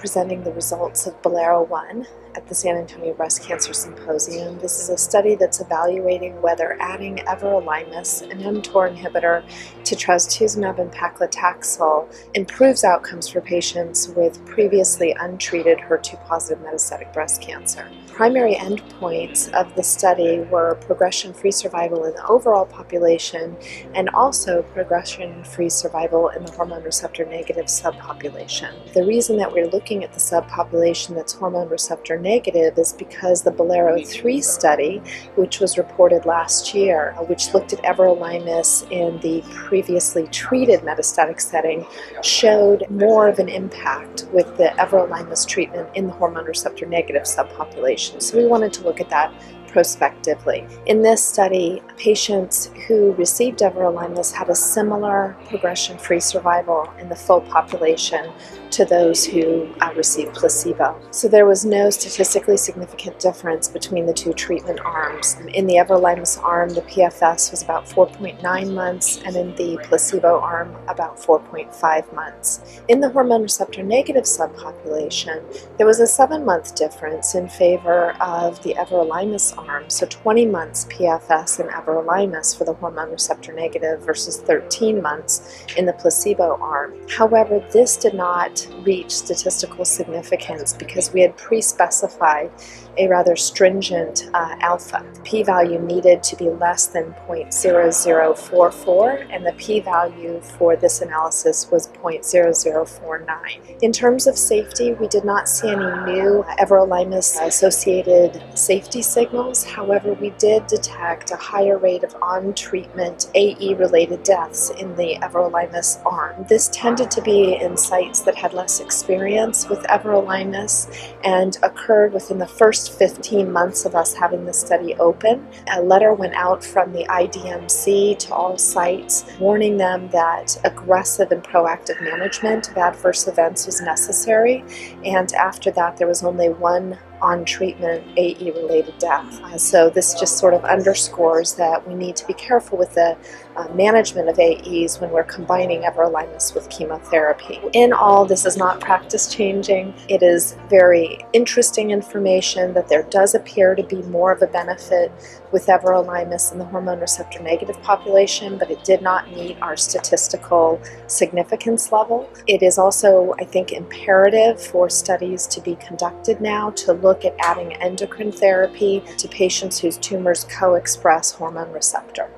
presenting the results of Bolero-1 at the San Antonio Breast Cancer Symposium. This is a study that's evaluating whether adding Everolimus, an mTOR inhibitor, to trastuzumab and Paclitaxel improves outcomes for patients with previously untreated HER2-positive metastatic breast cancer. Primary endpoints of the study were progression-free survival in the overall population and also progression-free survival in the hormone receptor-negative subpopulation. The reason that we're looking at the subpopulation that's hormone receptor negative is because the Bolero-3 study, which was reported last year, which looked at Everolimus in the previously treated metastatic setting, showed more of an impact with the Everolimus treatment in the hormone receptor negative subpopulation. So we wanted to look at that prospectively. In this study, patients who received Everolimus had a similar progression-free survival in the full population to those who received placebo. So there was no statistically significant difference between the two treatment arms. In the Everolimus arm, the PFS was about 4.9 months, and in the placebo arm, about 4.5 months. In the hormone receptor negative subpopulation, there was a 7-month difference in favor of the Everolimus arm, so 20 months PFS in Everolimus for the hormone receptor negative versus 13 months in the placebo arm. However, this did not reach statistical significance because we had pre-specified a rather stringent alpha. The p-value needed to be less than 0.0044, and the p-value for this analysis was 0.0049. In terms of safety, we did not see any new Everolimus-associated safety signals. However, we did detect a higher rate of on-treatment AE-related deaths in the Everolimus arm. This tended to be in sites that had less experience with Everolimus and occurred within the first 15 months of us having the study open. A letter went out from the IDMC to all sites warning them that aggressive and proactive management of adverse events was necessary, and after that there was only one on-treatment AE-related death. So this just sort of underscores that we need to be careful with the management of AEs when we're combining Everolimus with chemotherapy. In all, this is not practice-changing. It is very interesting information that there does appear to be more of a benefit with Everolimus in the hormone receptor negative population, but it did not meet our statistical significance level. It is also, I think, imperative for studies to be conducted now to look at adding endocrine therapy to patients whose tumors co-express hormone receptor.